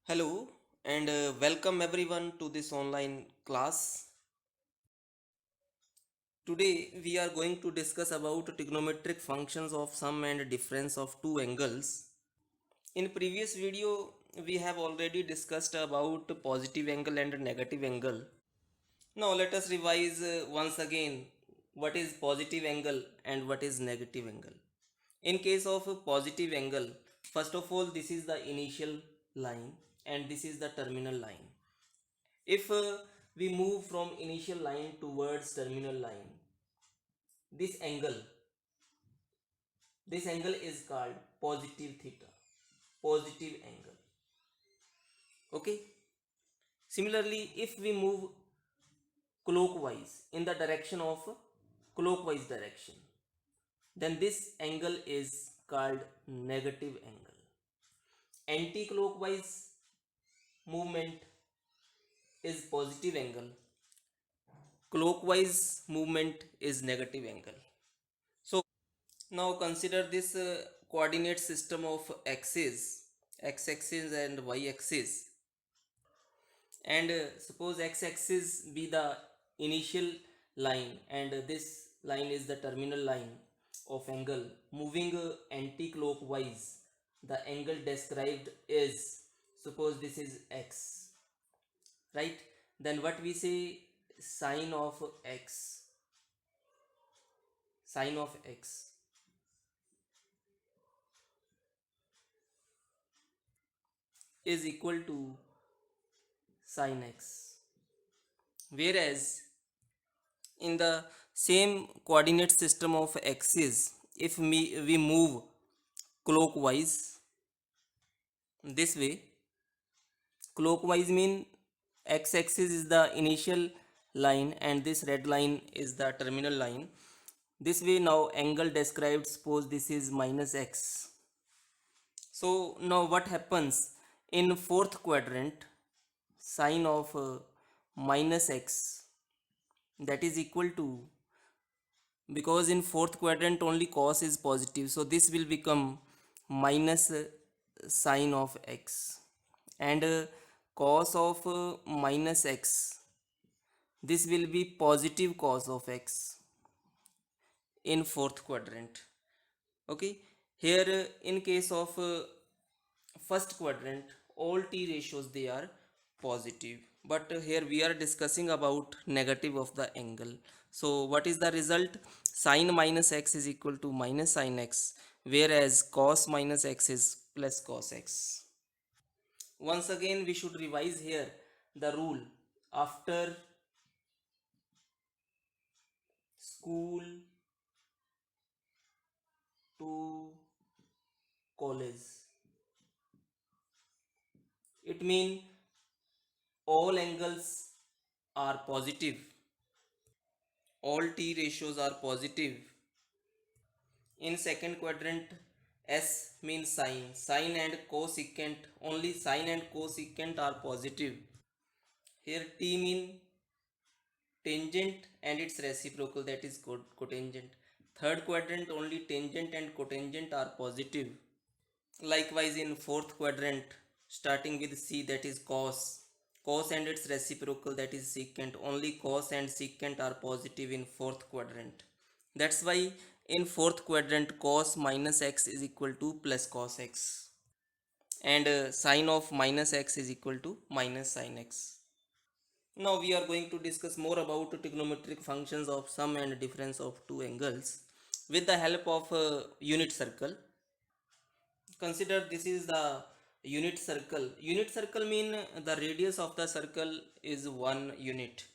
Hello and welcome everyone to this online class. Today we are going to discuss about trigonometric functions of sum and difference of two angles. In previous video we have already discussed about positive angle and negative angle. Now let us revise once again what is positive angle and what is negative angle. In case of a positive angle, first of all this is the initial line and this is the terminal line. If we move from initial line towards terminal line, this angle this angle is called positive theta, positive angle. Okay, similarly if we move clockwise in the direction of clockwise direction, then this angle is called negative angle. Anti-clockwise movement is positive angle, clockwise movement is negative angle. So now consider this coordinate system of axes, x-axis and y-axis, and suppose x-axis be the initial line and this line is the terminal line of angle moving anti-clockwise. The angle described is, suppose this is x, right? Then what we say, sine of x, sine of x is equal to sin x. Whereas in the same coordinate system of axis, if we move clockwise this way, clockwise mean x-axis is the initial line and this red line is the terminal line. This way now angle described, suppose this is minus x. So now what happens in fourth quadrant, sine of minus x, that is equal to, because in fourth quadrant only cos is positive, so this will become minus sine of x, and cos of minus x, this will be positive cos of x in fourth quadrant. Okay, here in case of first quadrant all t ratios they are positive, but here we are discussing about negative of the angle. So what is the result? Sine minus x is equal to minus sine x, whereas cos minus x is plus cos x. Once again we should revise here the rule. After school to college, it means all angles are positive, all t ratios are positive. In second quadrant, s means sine, sine and cosecant, only sine and cosecant are positive. Here t mean tangent and its reciprocal, that is cotangent. Third quadrant only tangent and cotangent are positive. Likewise in fourth quadrant, starting with c, that is cos, cos and its reciprocal, that is secant, only cos and secant are positive in fourth quadrant. That's why in fourth quadrant cos minus x is equal to plus cos x, and sine of minus x is equal to minus sine x. Now we are going to discuss more about trigonometric functions of sum and difference of two angles with the help of a unit circle. Consider this is the unit circle. Unit circle mean the radius of the circle is 1 unit.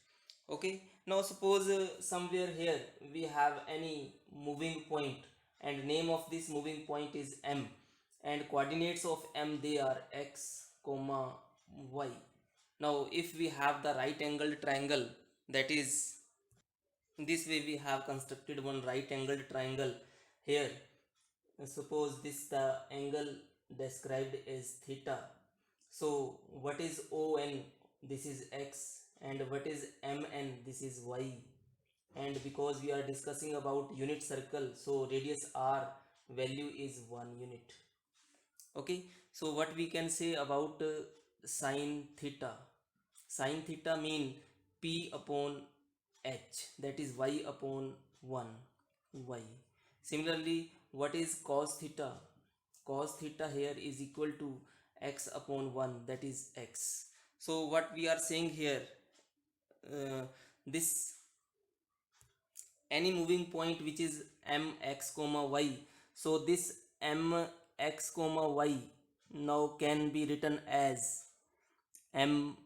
Okay, now suppose somewhere here we have any moving point and name of this moving point is m, and coordinates of m they are x comma y. Now if we have the right angled triangle, that is this way we have constructed one right angled triangle here. Suppose this the angle described is theta. So what is on? This is x, and what is mn? This is y. And because we are discussing about unit circle, so radius r value is 1 unit. Okay, so what we can say about sine theta. Sine theta mean p upon h, that is y upon 1 y. Similarly, what is cos theta? Cos theta here is equal to x upon 1, that is x. So what we are saying here, this any moving point which is mx comma y, so this mx comma y now can be written as mx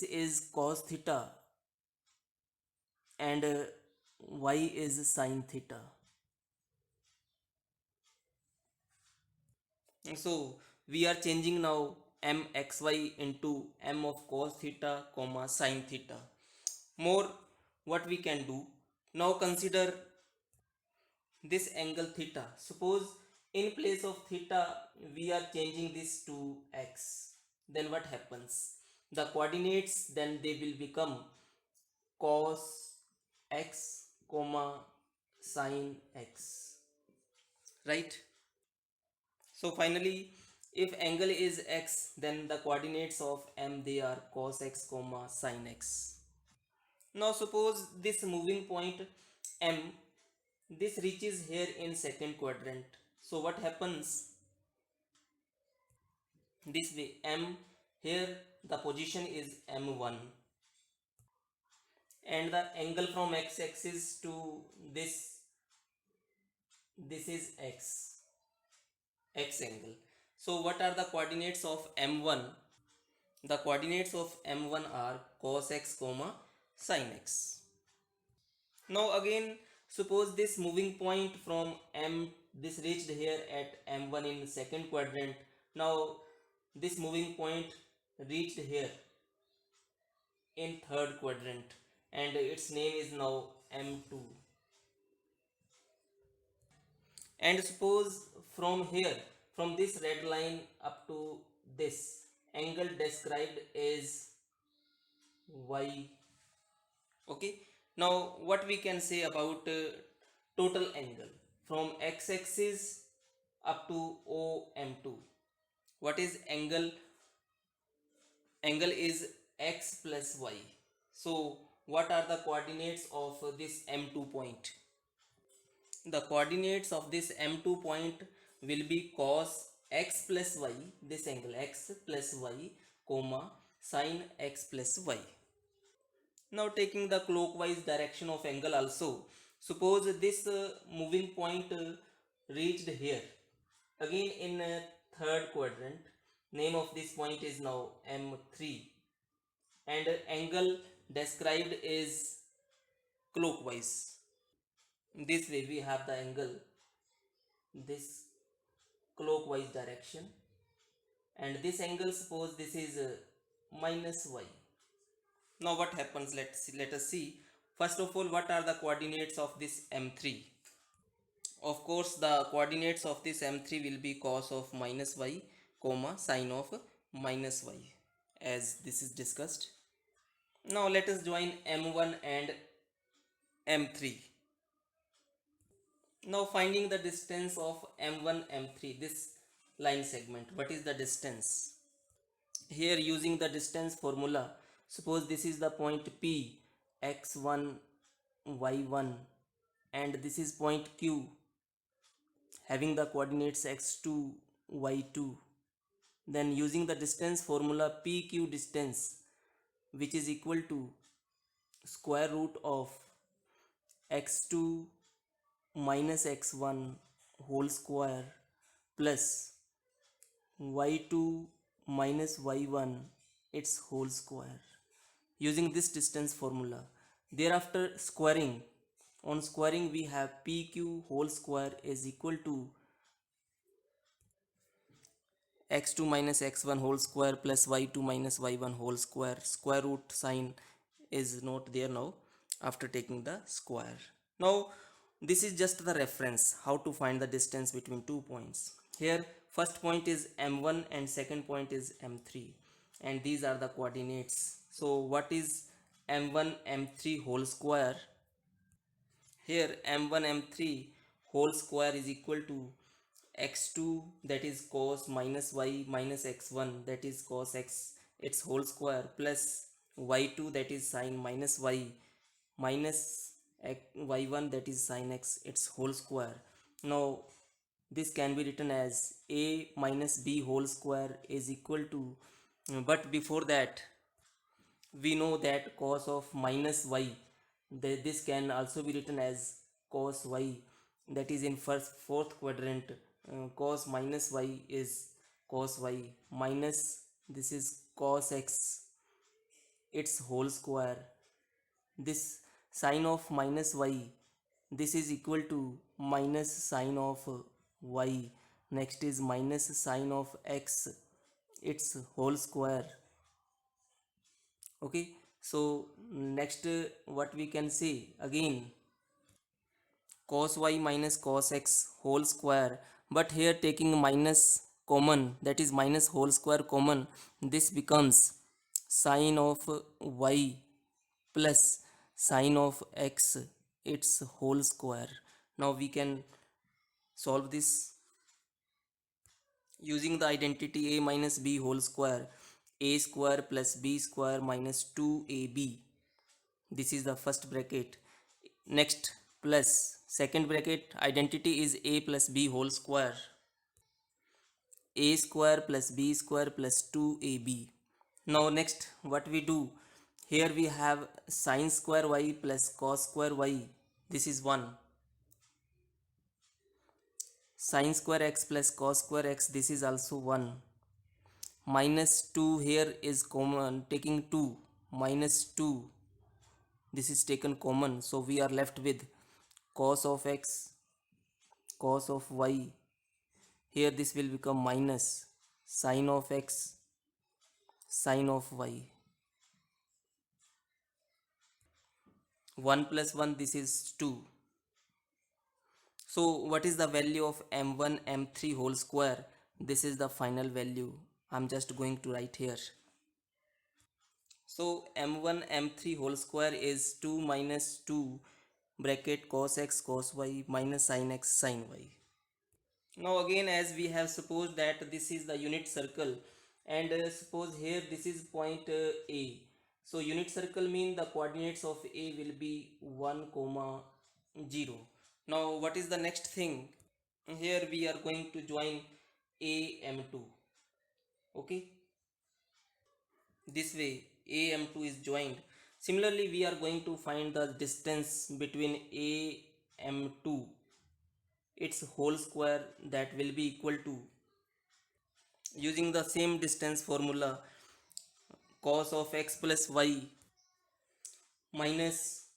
is cos theta and y is sin theta. So we are changing now mxy into m of cos theta comma sin theta. More, what we can do now, consider this angle theta. Suppose in place of theta we are changing this to x, then what happens? The coordinates, then they will become cos x comma sin x, right? So finally, if angle is x, then the coordinates of m, they are cos x comma sin x. Now suppose this moving point m, this reaches here in second quadrant. So what happens? This way, m, here the position is m1 and the angle from x axis to this is x angle. So what are the coordinates of m1? The coordinates of m1 are cos x comma sin x. Now again, suppose this moving point from m, this reached here at m1 in second quadrant. Now this moving point reached here in third quadrant and its name is now m2. And suppose from here, from this red line up to this, angle described is y. Okay, now what we can say about total angle from x axis up to OM2? What is angle? Angle is x plus y. So what are the coordinates of this m2 point? The coordinates of this m2 point will be cos x plus y, this angle x plus y comma sin x plus y. Now taking the clockwise direction of angle also, suppose this moving point reached here again in third quadrant. Name of this point is now m3 and angle described is clockwise. This way we have the angle this clockwise direction and this angle, suppose this is minus y. Now what happens? Let us see. First of all, what are the coordinates of this m3? Of course, the coordinates of this m3 will be cos of minus y comma sin of minus y, as this is discussed. Now let us join m1 and m3. Now finding the distance of m1 m3, this line segment, what is the distance? Here using the distance formula, suppose this is the point P, x1 y1 and this is point Q having the coordinates x2 y2. Then using the distance formula, PQ distance, which is equal to square root of x2 minus x1 whole square plus y2 minus y1 its whole square, using this distance formula. Thereafter squaring, on squaring we have pq whole square is equal to x2 minus x1 whole square plus y2 minus y1 whole square. Square root sign is not there now after taking the square. Now this is just the reference how to find the distance between 2 points. Here first point is m1 and second point is m3 and these are the coordinates. So what is m1 m3 whole square? Here m1 m3 whole square is equal to x2 that is cos minus y minus x1 that is cos x its whole square plus y2 that is sin minus y minus y1 that is sin x its whole square. Now this can be written as a minus b whole square is equal to, but before that we know that cos of minus y, this can also be written as cos y, that is in fourth quadrant. Cos minus y is cos y minus this is cos x its whole square. This sine of minus y, this is equal to minus sine of y. Next is minus sine of x its whole square. Okay, so next what we can say again, cos y minus cos x whole square, but here taking minus common, that is minus whole square common, this becomes sine of y plus sine of x its whole square. Now we can solve this using the identity a minus b whole square. A square plus b square minus 2ab, this is the first bracket. Next plus second bracket, identity is a plus b whole square. A square plus b square plus 2ab. Now next what we do, here we have sine square y plus cos square y, this is 1. Sine square x plus cos square x, this is also 1. Minus 2 here is common, taking 2 minus 2, this is taken common, so we are left with cos of x cos of y. Here this will become minus sine of x sine of y. 1 plus 1, this is 2. So what is the value of m1 m3 whole square? This is the final value. I'm just going to write here. So m1 m3 whole square is 2 minus 2 bracket cos x cos y minus sin x sin y. Now again, as we have supposed that this is the unit circle, and suppose here this is point A. So unit circle mean the coordinates of A will be 1 comma 0. Now what is the next thing? Here we are going to join AM2. Okay, this way AM2 is joined. Similarly we are going to find the distance between AM2 its whole square, that will be equal to, using the same distance formula, cos of x plus y minus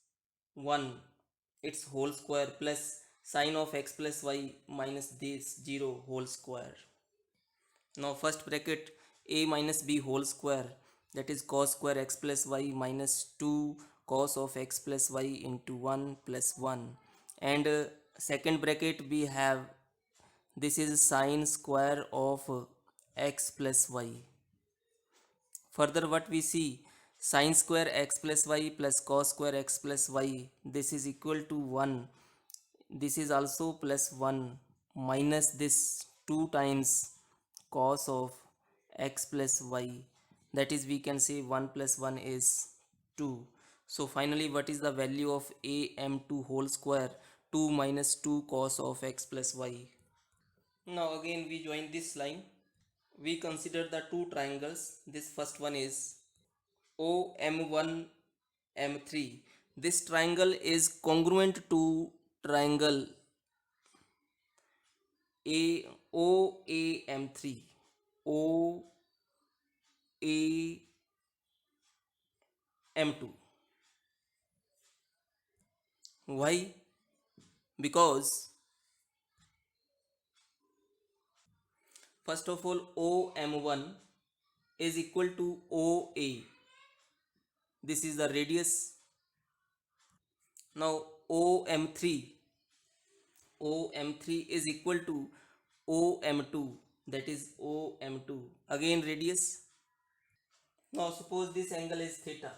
1 its whole square plus sine of x plus y minus this 0 whole square. Now first bracket a minus b whole square, that is cos square x plus y minus 2 cos of x plus y into 1 plus 1, and second bracket we have this is sine square of x plus y. Further what we see, sine square x plus y plus cos square x plus y, this is equal to 1. This is also plus 1 minus this 2 times cos of x plus y, that is we can say 1 plus 1 is 2. So finally what is the value of am2 whole square? 2 minus 2 cos of x plus y. Now again we join this line. We consider the two triangles. This first one is OM1 M3. This triangle is congruent to triangle OAM3. OAM2. Why? Because first of all OM1 is equal to OA. This is the radius. Now OM3 is equal to OM2, that is OM2, again radius. Now suppose this angle is theta.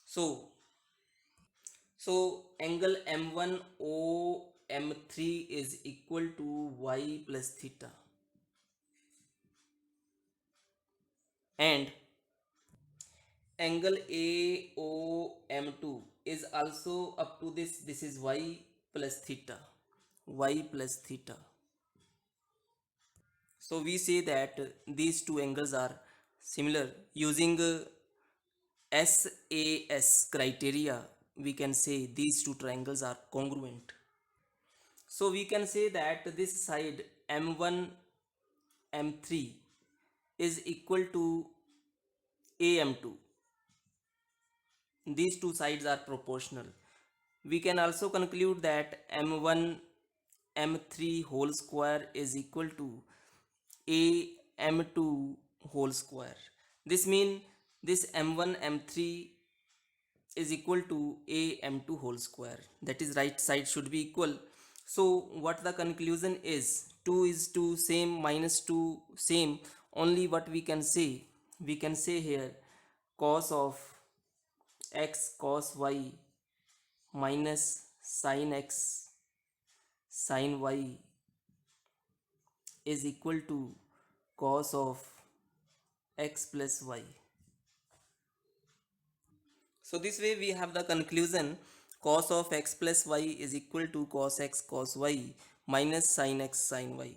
So angle M1 OM2 M3 is equal to y plus theta, and angle AOM2 is also up to this is y plus theta, y plus theta. So we say that these two angles are similar. Using SAS criteria, we can say these two triangles are congruent. So we can say that this side M1 M3 is equal to AM2. These two sides are proportional. We can also conclude that M1 M3 whole square is equal to AM2 whole square. This means this M1 M3 is equal to AM2 whole square. That is, right side should be equal. So what the conclusion is, 2 is 2 same, minus 2 same. Only what we can say here cos of x cos y minus sin x sin y is equal to cos of x plus y. So this way we have the conclusion cos of x plus y is equal to cos x cos y minus sin x sin y.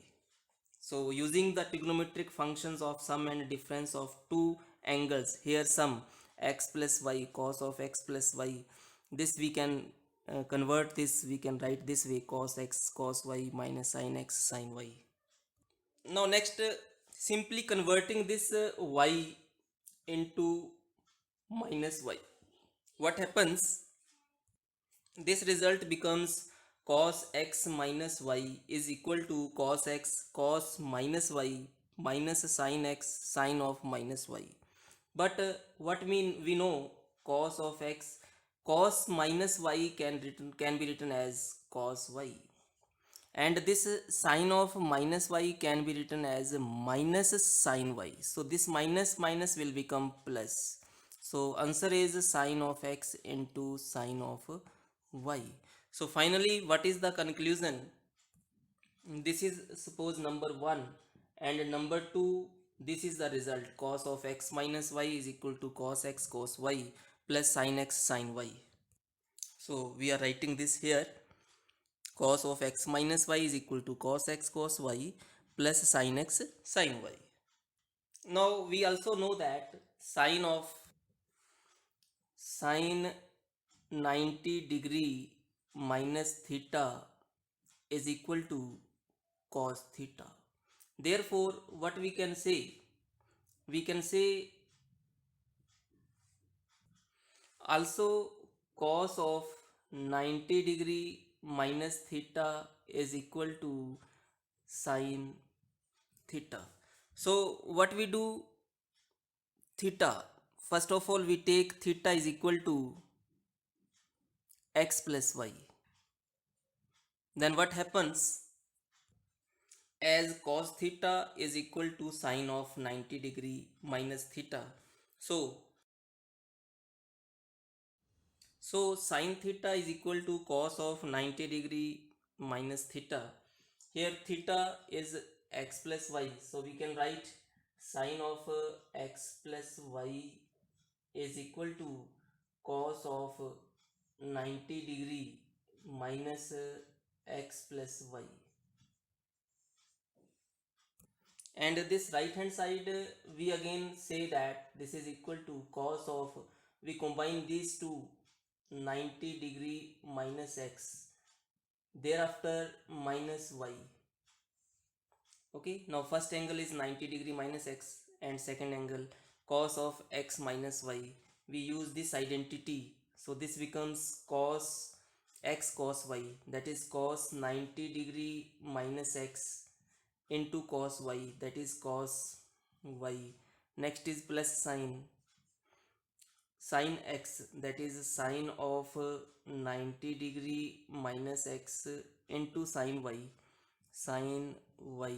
So using the trigonometric functions of sum and difference of two angles, here sum x plus y cos of x plus y, this we can convert this, we can write this way cos x cos y minus sin x sin y. Now next, simply converting this y into minus y. What happens? This result becomes cos x minus y is equal to cos x cos minus y minus sin x sin of minus y. But what mean we know cos of x cos minus y can be written as cos y, and this sine of minus y can be written as minus sine y. So this minus minus will become plus. So answer is sine of x into sine of y. So finally, what is the conclusion? This is suppose number 1, and number 2, this is the result cos of x minus y is equal to cos x cos y plus sin x sin y. So we are writing this here, cos of x minus y is equal to cos x cos y plus sin x sin y. Now we also know that sine 90 degree minus theta is equal to cos theta. Therefore what we can say, we can say also cos of 90 degree minus theta is equal to sin theta. So what we do, theta, first of all we take theta is equal to x plus y. Then what happens, as cos theta is equal to sine of 90 degree minus theta, so sine theta is equal to cos of 90 degree minus theta. Here theta is x plus y, so we can write sine of x plus y is equal to cos of 90 degree minus x plus y. And this right hand side, we again say that this is equal to cos of, we combine these two, 90 degree minus x, thereafter minus y. Okay, now first angle is 90 degree minus x, and second angle cos of x minus y. We use this identity, so this becomes cos x cos y, that is cos 90 degree minus x into cos y, that is cos y. Next is plus sin x, that is sine of 90 degree minus x into sin y, sin y.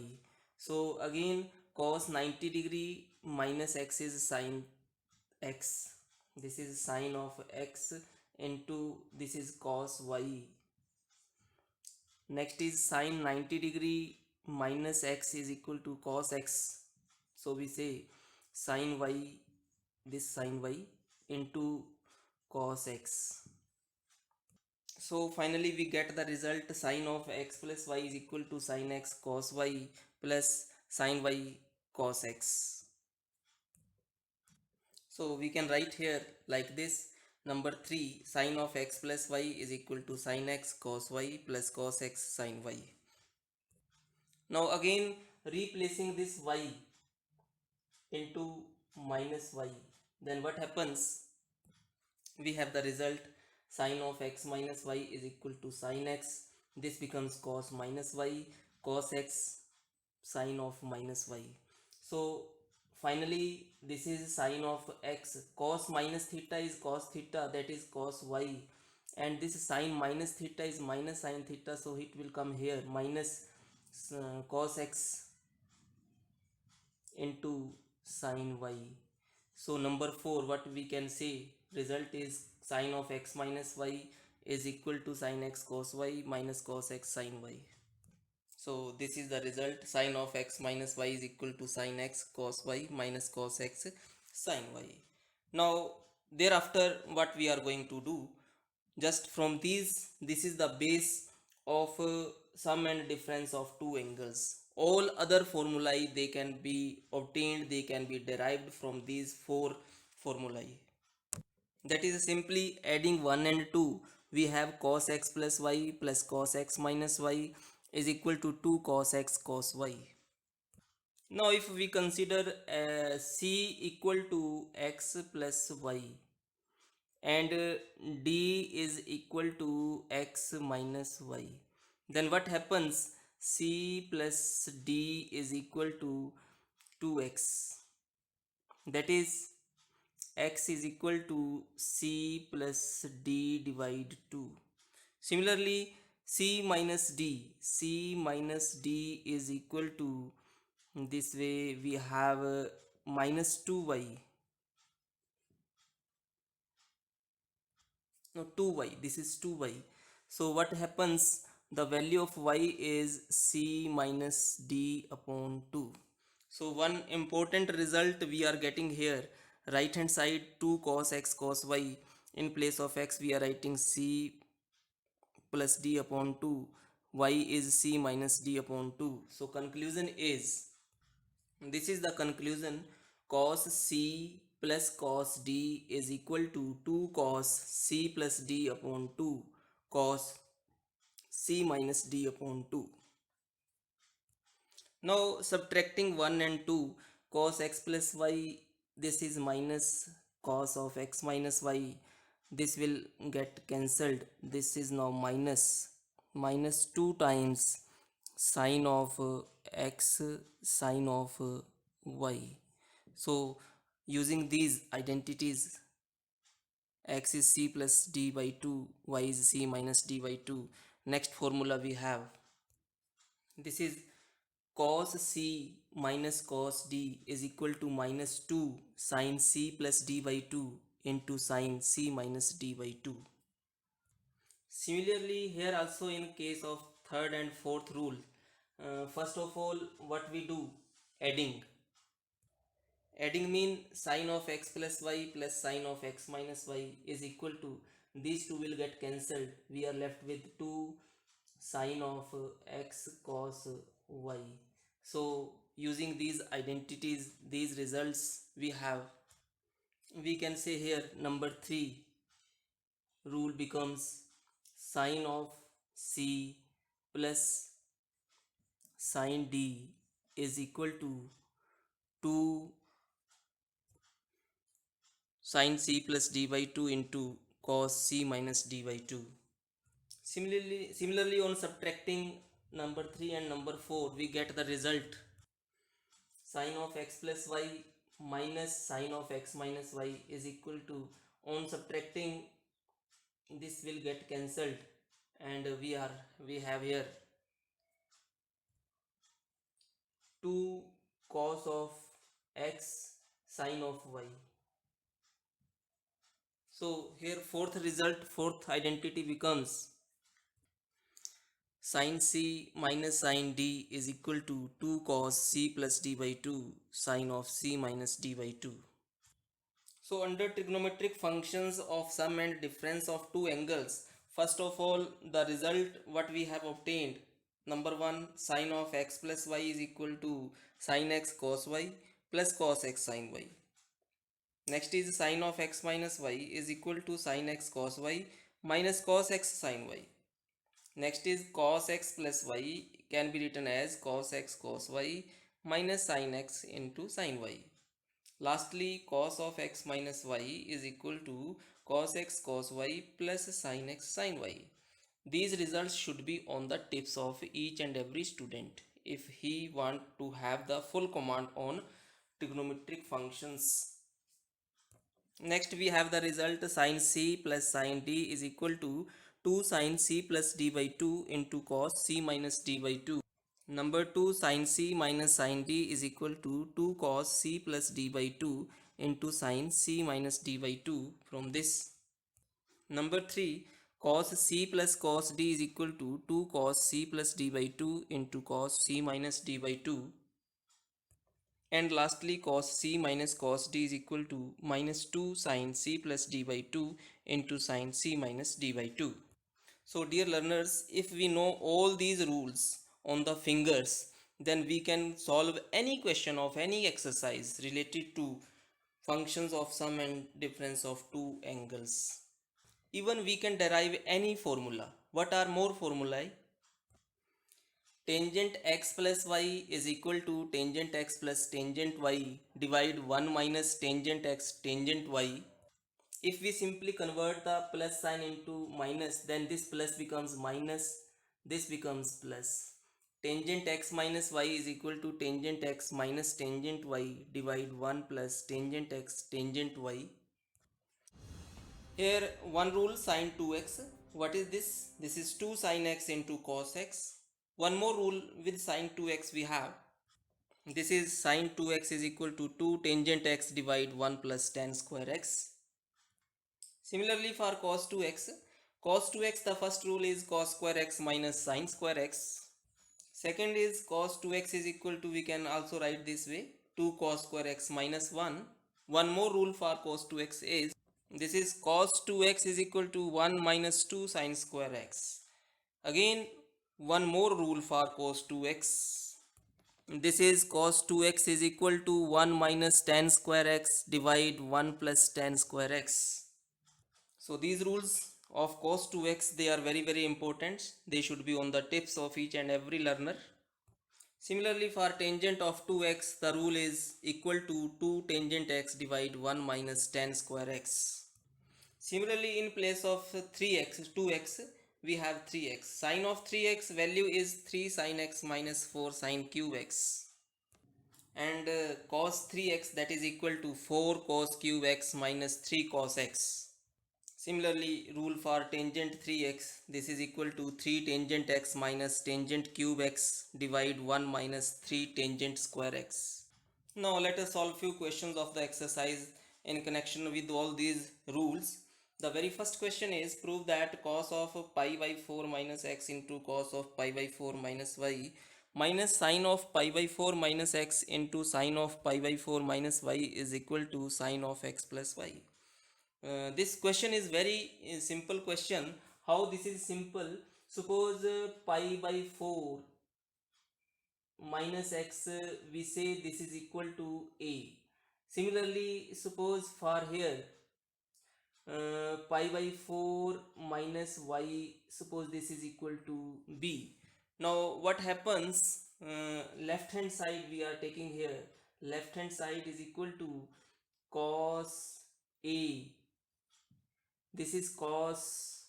So again cos 90 degree minus x is sin x, this is sine of x into this is cos y, Next is sine 90 degree minus x is equal to cos x. So we say sine y, this sine y into cos x. So finally we get the result sine of x plus y is equal to sine x cos y plus sine y cos x. So we can write here like this. Number 3, sine of x plus y is equal to sine x cos y plus cos x sine y. Now again replacing this y into minus y, then what happens? We have the result sine of x minus y is equal to sine x. This becomes cos minus y, cos x sine of minus y. So finally this is sine of x, cos minus theta is cos theta, that is cos y, and this sine minus theta is minus sine theta, so it will come here minus cos x into sine y. So number 4, what we can say, result is sine of x minus y is equal to sine x cos y minus cos x sine y. So this is the result, sine of x minus y is equal to sine x cos y minus cos x sine y. Now thereafter what we are going to do, just from these, this is the base of sum and difference of two angles. All other formulae they can be obtained, they can be derived from these four formulae. That is simply adding 1 and 2. We have cos x plus y plus cos x minus y is equal to 2 cos x cos y. Now if we consider c equal to x plus y and d is equal to x minus y, then what happens? C plus d is equal to 2x, that is x is equal to c plus d divide 2. Similarly c minus d is equal to, this way we have minus 2y, no 2y, this is 2y. So what happens, the value of y is c minus d upon 2. So one important result we are getting here, right hand side 2 cos x cos y, in place of x we are writing c plus d upon 2, y is c minus d upon 2. So conclusion is, this is the conclusion, cos c plus cos d is equal to 2 cos c plus d upon 2 cos c minus d upon 2. Now subtracting 1 and 2, cos x plus y, this is minus cos of x minus y, this will get cancelled, this is now minus 2 times sine of x sine of y. So using these identities, x is c plus d by 2, y is c minus d by 2. Next formula we have, this is cos c minus cos d is equal to minus 2 sin c plus d by 2 into sin c minus d by 2. Similarly here also in case of third and fourth rule, first of all what we do, adding. Adding mean sine of x plus y plus sine of x minus y is equal to, these two will get cancelled, we are left with 2 sine of x cos y. So using these identities, these results we have, we can say here number 3 rule becomes sine of c plus sine d is equal to 2 sine c plus d by 2 into cos c minus d by 2. Similarly on subtracting number 3 and number 4, we get the result sine of x plus y minus sine of x minus y is equal to, on subtracting this will get cancelled, and we have here 2 cos of x sine of y. So here fourth result, fourth identity becomes Sin c minus sin d is equal to 2 cos c plus d by 2 sin of c minus d by 2. So under trigonometric functions of sum and difference of two angles, first of all the result what we have obtained, number 1 sin of x plus y is equal to sin x cos y plus cos x sin y. Next is sin of x minus y is equal to sin x cos y minus cos x sin y. Next is cos x plus y can be written as cos x cos y minus sin x into sin y. Lastly, cos of x minus y is equal to cos x cos y plus sin x sin y. These results should be on the tips of each and every student if he want to have the full command on trigonometric functions. Next we have the result sin c plus sin d is equal to 2 sin c plus d by 2 into cos c minus d by 2. Number 2 sin c minus sin d is equal to 2 cos c plus d by 2 into sin c minus d by 2 from this. Number 3 cos c plus cos d is equal to 2 cos c plus d by 2 into cos c minus d by 2. And lastly cos c minus cos d is equal to minus 2 sin c plus d by 2 into sin c minus d by 2. So dear learners, if we know all these rules on the fingers, then we can solve any question of any exercise related to functions of sum and difference of two angles. Even we can derive any formula. What are more formulae? Tangent x plus y is equal to tangent x plus tangent y divide 1 minus tangent x tangent y. If we simply convert the plus sign into minus, then this plus becomes minus, this becomes plus. Tangent x minus y is equal to tangent x minus tangent y divide 1 plus tangent x tangent y. Here one rule sin 2x. What is this? This is 2 sin x into cos x. One more rule with sin 2x we have. This is sin 2x is equal to 2 tangent x divide 1 plus tan square x. Similarly for cos 2x the first rule is cos square x minus sin square x. Second is cos 2x is equal to, we can also write this way, 2 cos square x minus 1. One more rule for cos 2x is, this is cos 2x is equal to 1 minus 2 sin square x. Again one more rule for cos 2x. This is cos 2x is equal to 1 minus tan square x divide 1 plus tan square x. So these rules of cos 2x, they are very important. They should be on the tips of each and every learner. Similarly for tangent of 2x, the rule is equal to 2 tangent x divide 1 minus tan square x. Similarly in place of 2x, we have 3x. Sin of 3x value is 3 sin x minus 4 sin cube x. And cos 3x, that is equal to 4 cos cube x minus 3 cos x. Similarly, rule for tangent 3x, this is equal to 3 tangent x minus tangent cube x divide 1 minus 3 tangent square x. Now let us solve few questions of the exercise in connection with all these rules. The very first question is, prove that cos of pi by 4 minus x into cos of pi by 4 minus y minus sine of pi by 4 minus x into sine of pi by 4 minus y is equal to sine of x plus y. This question is very simple question. How this is simple? Suppose pi by 4 minus x, we say this is equal to a. Similarly, suppose for here pi by 4 minus y, suppose this is equal to b. Now what happens, left hand side we are taking here, left hand side is equal to cos a, this is cos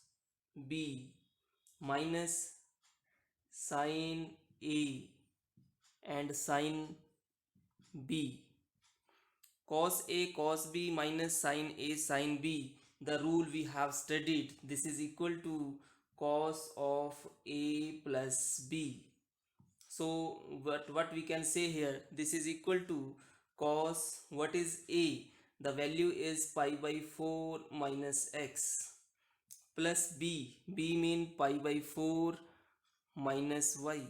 b minus sin a and sin b. Cos a cos b minus sin a sin b, the rule we have studied, this is equal to cos of a plus b. So what we can say here, this is equal to cos, what is a, the value is pi by 4 minus x plus b, b mean pi by 4 minus y.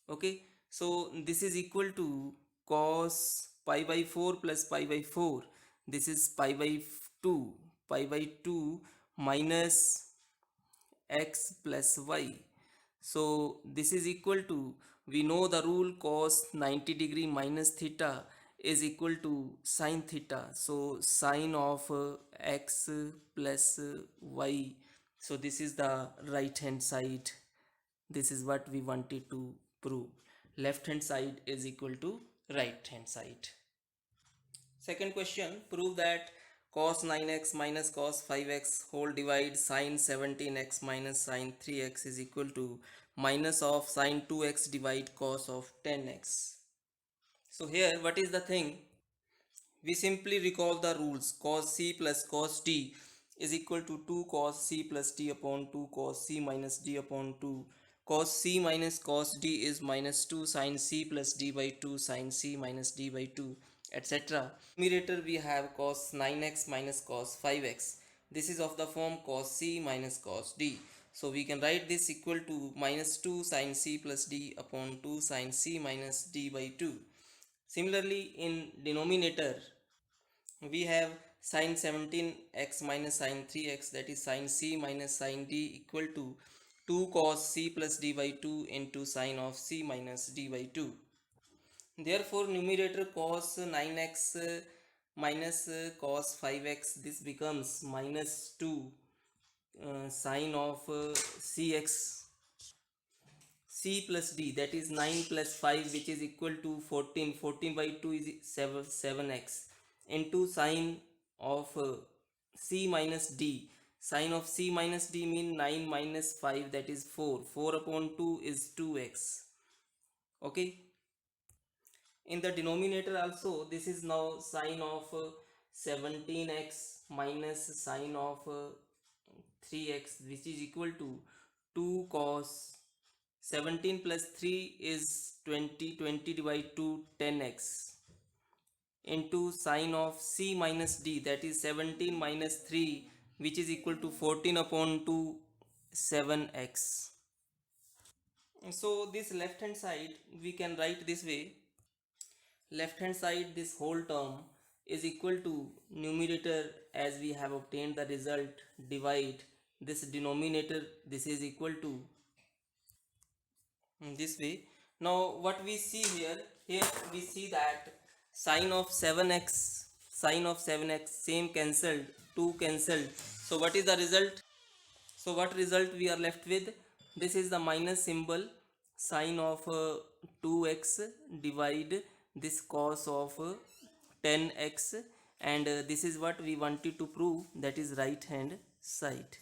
Okay, so this is equal to cos pi by 4 plus pi by 4. This is pi by 2, pi by 2 minus x plus y. So this is equal to, we know the rule, cos 90 degree minus theta is equal to sine theta. So sine of x plus y. So this is the right hand side. This is what we wanted to prove. Left hand side is equal to right hand side. Second question, prove that cos 9x minus cos 5x whole divide sin 17x minus sin 3x is equal to minus of sin 2x divide cos of 10x. So here what is the thing? We simply recall the rules. Cos c plus cos d is equal to 2 cos c plus d upon 2 cos c minus d upon 2. Cos c minus cos d is minus 2 sin c plus d by 2 sin c minus d by 2, etc. Numerator we have cos 9x minus cos 5x. This is of the form cos c minus cos d. So we can write this equal to minus 2 sin c plus d upon 2 sin c minus d by 2. Similarly, in denominator, we have sin 17x minus sin 3x, that is sin c minus sin d equal to 2 cos c plus d by 2 into sin of c minus d by 2. Therefore, numerator cos 9x minus cos 5x, this becomes minus 2 sin of cx c plus d, that is 9 plus 5, which is equal to 14. 14 by 2 is 7x into sine of c minus d. Sine of c minus d mean 9 minus 5, that is 4. 4 upon 2 is 2x. Okay. In the denominator also, this is now sine of 17x minus sine of 3x, which is equal to 2 cos 17 plus 3 is 20, 20 divided to 10x into sine of c minus d, that is 17 minus 3, which is equal to 14 upon 2, 7x. So this left hand side we can write this way. Left hand side, this whole term is equal to numerator, as we have obtained the result, divide this denominator, this is equal to this way. Now what we see here, we see that sine of 7x, sine of 7x, same cancelled, 2 cancelled. So what is the result? So what result we are left with? This is the minus symbol, sine of 2x divide this cos of 10x, and this is what we wanted to prove, that is right hand side.